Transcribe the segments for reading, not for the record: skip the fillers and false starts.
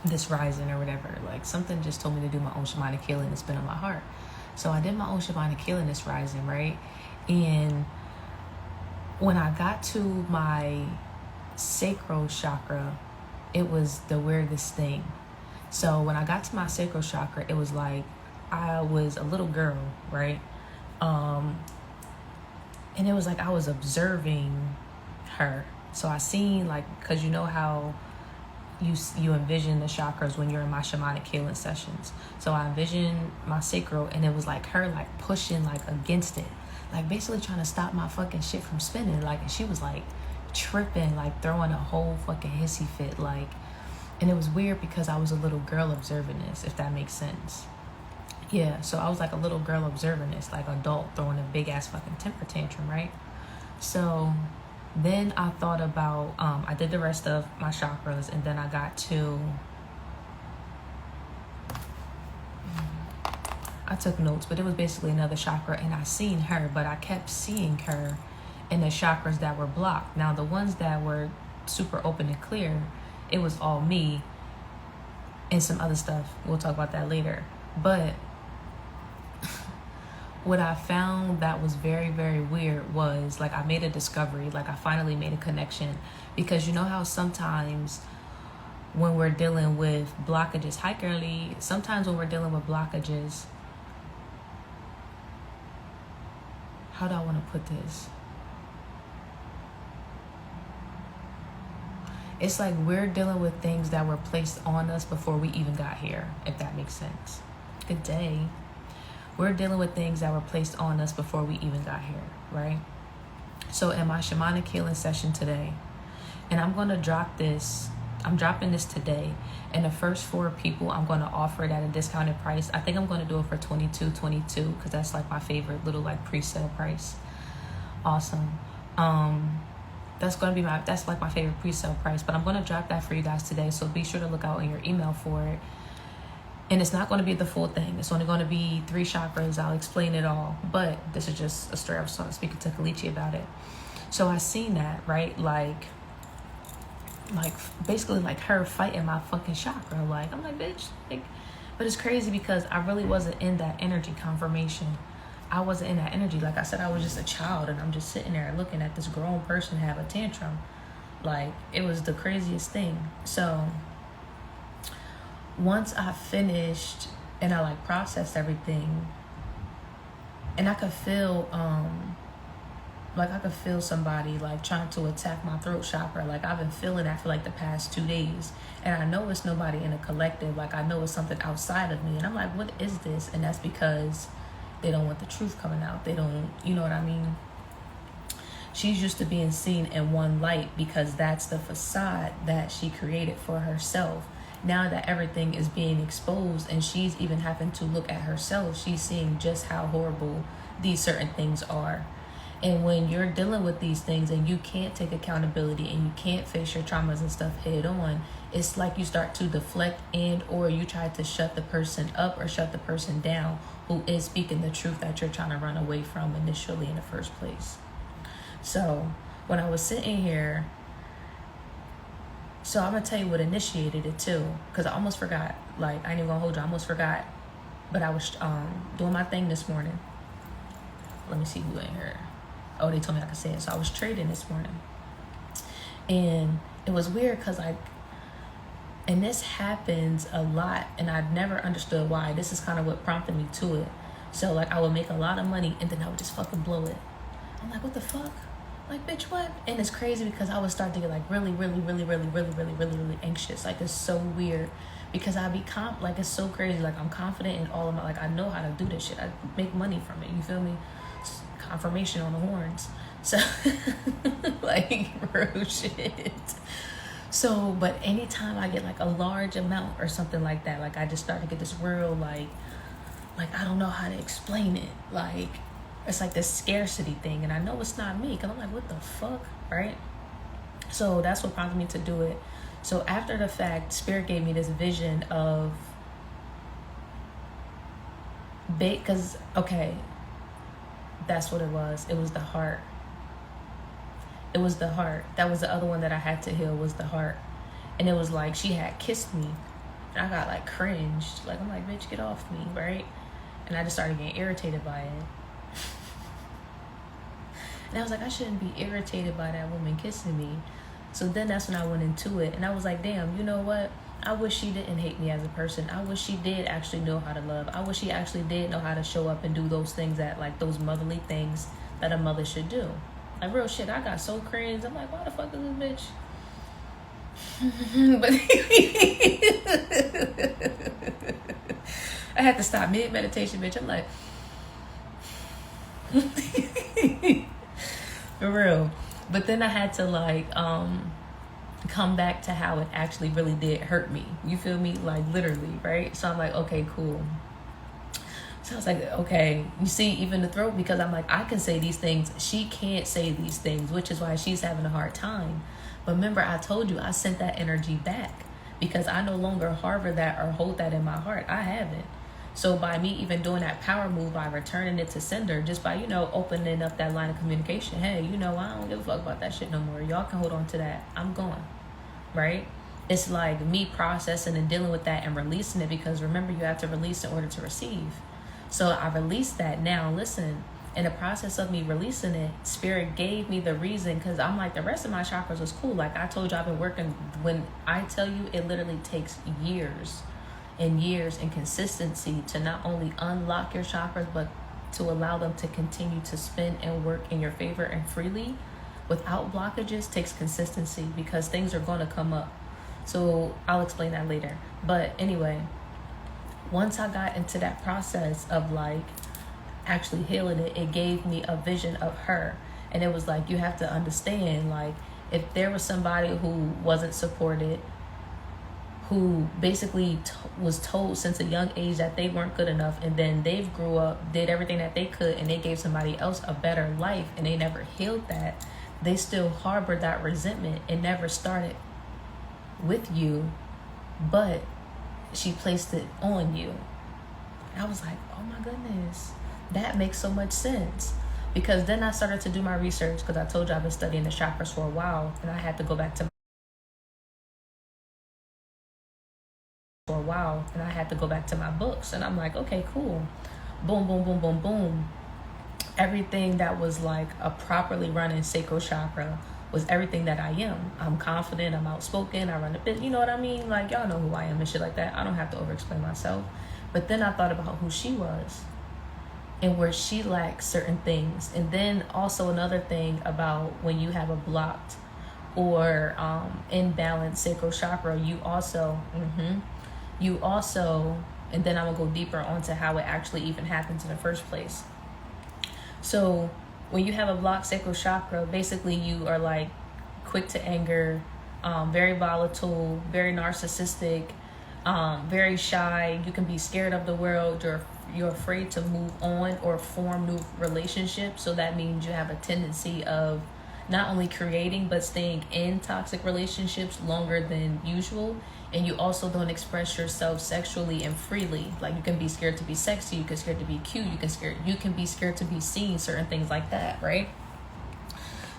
this rising or whatever. Like something just told me to do my own shamanic healing. It's been on my heart. So I did my own shamanic healing this rising, right? And when I got to my sacral chakra, it was the weirdest thing. So when I got to my sacral chakra, it was like I was a little girl, right? And it was like I was observing her. So I seen, like, because you know how you envision the chakras when you're in my shamanic healing sessions. So I envisioned my sacral, and it was like her like pushing like against it, like basically trying to stop my fucking shit from spinning. Like, and she was like tripping, like throwing a whole fucking hissy fit, like. And it was weird because I was a little girl observing this, if that makes sense. Yeah, so I was like a little girl observing this, like adult throwing a big ass fucking temper tantrum, right? So then I thought about, I did the rest of my chakras, and then I got to, I took notes, but it was basically another chakra, and I seen her, but I kept seeing her in the chakras that were blocked. Now the ones that were super open and clear, it was all me and some other stuff. We'll talk about that later. But what I found that was very, very weird was, like, I made a discovery. Like, I finally made a connection. Because you know how sometimes when we're dealing with blockages, hi girly, sometimes when we're dealing with blockages, how do I want to put this? It's like we're dealing with things that were placed on us before we even got here, if that makes sense. Good day. We're dealing with things that were placed on us before we even got here, right? So in my shamanic healing session today, and I'm going to drop this, I'm dropping this today, and the first 4 people, I'm going to offer it at a discounted price. I think I'm going to do it for $22.22 because that's like my favorite little like pre-sale price. Awesome. That's going to be that's like my favorite pre-sale price, but I'm going to drop that for you guys today. So be sure to look out in your email for it. And it's not going to be the full thing. It's only going to be 3 chakras. I'll explain it all, but this is just a story. I was speaking to Kalichi about it. So I seen that, right? Like basically like her fighting my fucking chakra. Like, I'm like, bitch, like, but it's crazy because I really wasn't in that energy confirmation. I wasn't in that energy. Like I said, I was just a child, and I'm just sitting there looking at this grown person have a tantrum. Like, it was the craziest thing. So once I finished and I like processed everything, and I could feel like I could feel somebody like trying to attack my throat chakra. Like, I've been feeling that for like the past 2 days, and I know it's nobody in a collective. Like, I know it's something outside of me, and I'm like, what is this? And that's because they don't want the truth coming out. They don't, you know what I mean? She's used to being seen in one light because that's the facade that she created for herself. Now that everything is being exposed and she's even having to look at herself, she's seeing just how horrible these certain things are. And when you're dealing with these things and you can't take accountability and you can't face your traumas and stuff head on, it's like you start to deflect and or you try to shut the person up or shut the person down who is speaking the truth that you're trying to run away from initially in the first place. So when I was sitting here, so I'm going to tell you what initiated it too, because I almost forgot. Like, I ain't even going to hold you. I almost forgot. But I was doing my thing this morning. Let me see who in here. Oh, they told me I could say it. So I was trading this morning. And it was weird because and this happens a lot, and I've never understood why. This is kind of what prompted me to it. So like, I would make a lot of money and then I would just fucking blow it. I'm like, what the fuck? Like, bitch, what? And it's crazy because I would start to get like really anxious. Like, it's so weird because I be like, it's so crazy. Like, I'm confident in all of my, like, I know how to do this shit. I make money from it. You feel me? It's confirmation on the horns. So like, real shit. So, but anytime I get like a large amount or something like that, like, I just start to get this real like I don't know how to explain it. Like, it's like this scarcity thing, and I know it's not me because I'm like, what the fuck, right? So that's what prompted me to do it. So after the fact, Spirit gave me this vision of because okay, that's what it was. It was the heart. It was the heart. That was the other one that I had to heal, was the heart. And it was like she had kissed me I got like cringed. Like, I'm like, bitch, get off me, right? And I just started getting irritated by it. And I was like, I shouldn't be irritated by that woman kissing me. So then that's when I went into it. And I was like, damn, you know what? I wish she didn't hate me as a person. I wish she did actually know how to love. I wish she actually did know how to show up and do those things that, like, those motherly things that a mother should do. Like, real shit, I got so cringed. I'm like, why the fuck is this bitch? But I had to stop mid-meditation, bitch. I'm like, for real. But then I had to, like, come back to how it actually really did hurt me. You feel me? Like, literally, right? So I'm like, okay, cool. So I was like, okay, you see, even the throat, because I'm like, I can say these things. She can't say these things, which is why she's having a hard time. But remember, I told you, I sent that energy back because I no longer harbor that or hold that in my heart. I haven't. So by me even doing that power move, by returning it to sender, just by, you know, opening up that line of communication. Hey, you know, I don't give a fuck about that shit no more. Y'all can hold on to that. I'm going. Right? It's like me processing and dealing with that and releasing it, because remember, you have to release in order to receive. So I released that. Now, listen, in the process of me releasing it, Spirit gave me the reason, because I'm like, the rest of my chakras was cool. Like I told you, I've been working. When I tell you, it literally takes years and years and consistency to not only unlock your chakras, but to allow them to continue to spin and work in your favor and freely without blockages. Takes consistency, because things are going to come up. So I'll explain that later. But anyway, once I got into that process of like actually healing it, it gave me a vision of her. And it was like, you have to understand, like, if there was somebody who wasn't supported, who basically was told since a young age that they weren't good enough, and then they've grew up, did everything that they could, and they gave somebody else a better life, and they never healed that, they still harbored that resentment. It never started with you, but she placed it on you. I was like, oh my goodness, that makes so much sense. Because then I started to do my research, because I told you I've been studying the chakras for a while, and I had to go back to my books. And I'm like, okay, cool. Boom, boom, boom, boom, boom. Everything that was like a properly running sacral chakra was everything that I am. I'm confident, I'm outspoken, I run a bit, you know what I mean? Like, y'all know who I am and shit like that. I don't have to over-explain myself. But then I thought about who she was and where she lacked certain things. And then also another thing about when you have a blocked or imbalanced sacral chakra, you also, and then I'm gonna go deeper onto how it actually even happens in the first place. So when you have a blocked sacral chakra, basically you are like quick to anger, very volatile, very narcissistic, very shy. You can be scared of the world. You're afraid to move on or form new relationships. So that means you have a tendency of not only creating but staying in toxic relationships longer than usual. And you also don't express yourself sexually and freely. Like, you can be scared to be sexy, you can scared to be cute, you can be scared to be seen, certain things like that, right?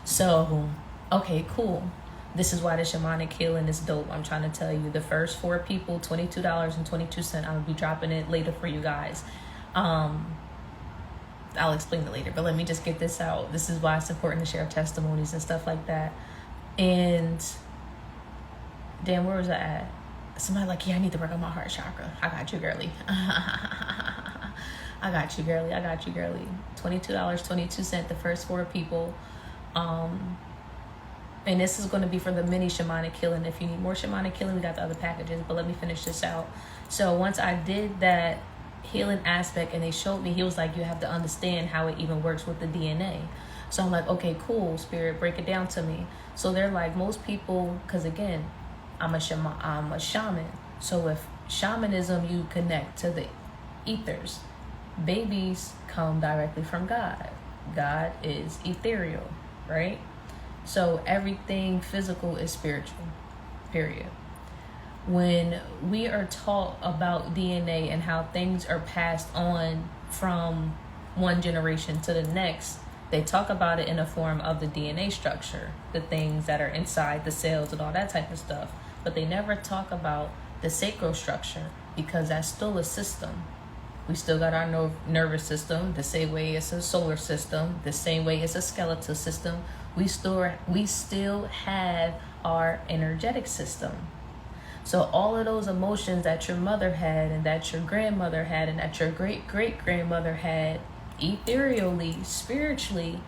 So, okay, cool. This is why the shamanic healing is dope. I'm trying to tell you, the first 4 people, $22.22. I'm gonna be dropping it later for you guys. I'll explain it later, but let me just get this out. This is why it's important to share testimonies and stuff like that. And damn, where was I at? Somebody like, yeah, I need to work on my heart chakra. I got you, girly. I got you, girly. $22.22, the first 4 people. And this is going to be for the mini shamanic healing. If you need more shamanic healing, we got the other packages, but let me finish this out. So once I did that healing aspect and they showed me, he was like, you have to understand how it even works with the DNA. So I'm like, okay, cool, Spirit, break it down to me. So they're like, most people, because again, I'm a shaman. So with shamanism, you connect to the ethers. Babies come directly from God. God is ethereal, right? So everything physical is spiritual, period. When we are taught about DNA and how things are passed on from one generation to the next, they talk about it in the form of the DNA structure, the things that are inside the cells and all that type of stuff. But they never talk about the sacral structure, because that's still a system. We still got our nervous system, the same way it's a solar system, the same way it's a skeletal system. We still have our energetic system. So all of those emotions that your mother had, and that your grandmother had, and that your great-great-grandmother had, ethereally, spiritually,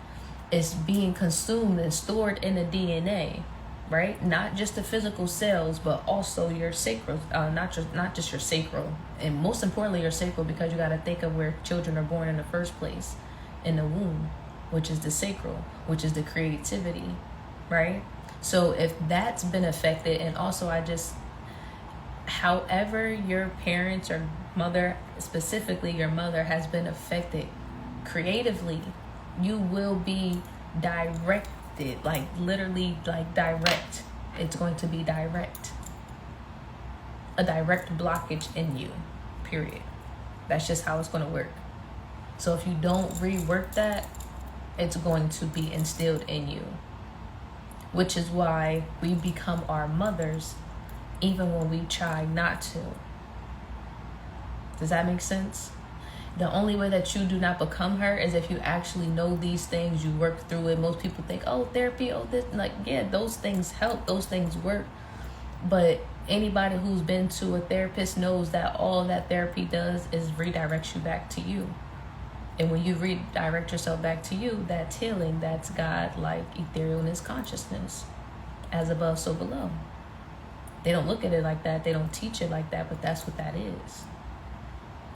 is being consumed and stored in the DNA, right? Not just the physical cells, but also your sacral, not just your sacral, and most importantly your sacral, because you got to think of where children are born in the first place, in the womb, which is the sacral, which is the creativity, right? So if that's been affected, and also however your parents or mother, specifically your mother, has been affected creatively, you will be directed, like literally, like direct. It's going to be direct. A direct blockage in you, period. That's just how it's going to work. So if you don't rework that, it's going to be instilled in you. Which is why we become our mothers even when we try not to. Does that make sense? The only way that you do not become her is if you actually know these things, you work through it. Most people think, oh, therapy, oh, this, like, yeah, those things help, those things work. But anybody who's been to a therapist knows that all that therapy does is redirect you back to you. And when you redirect yourself back to you, that's healing. That's God, like etherealness, consciousness, as above, so below. They don't look at it like that. They don't teach it like that, but that's what that is.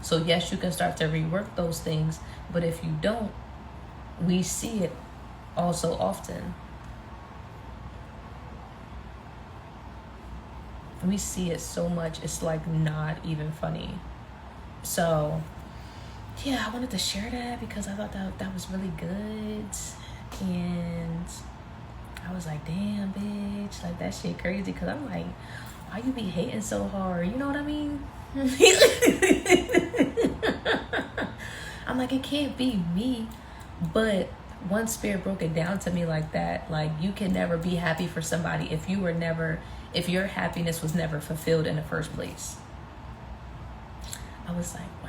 So yes, you can start to rework those things, but if you don't, we see it also often. We see it so much, it's like not even funny. So yeah, I wanted to share that because I thought that was really good. And I was like, damn, bitch, like that shit crazy. Because I'm like, why you be hating so hard? You know what I mean? I'm like, it can't be me. But one spirit broke it down to me like that. Like, you can never be happy for somebody if your happiness was never fulfilled in the first place. I was like, wow,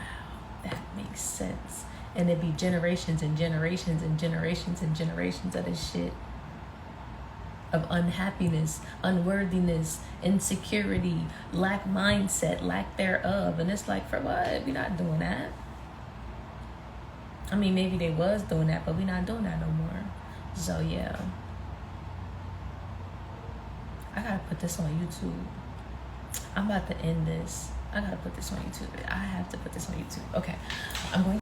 that makes sense. And it'd be generations and generations and generations and generations of this shit. Of unhappiness, unworthiness, insecurity, lack mindset, lack thereof. And it's like, for what? We're not doing that. I mean, maybe they was doing that, but we're not doing that no more. So yeah, I gotta put this on YouTube. I'm about to end this. I gotta put this on YouTube. I have to put this on YouTube. Okay, I'm going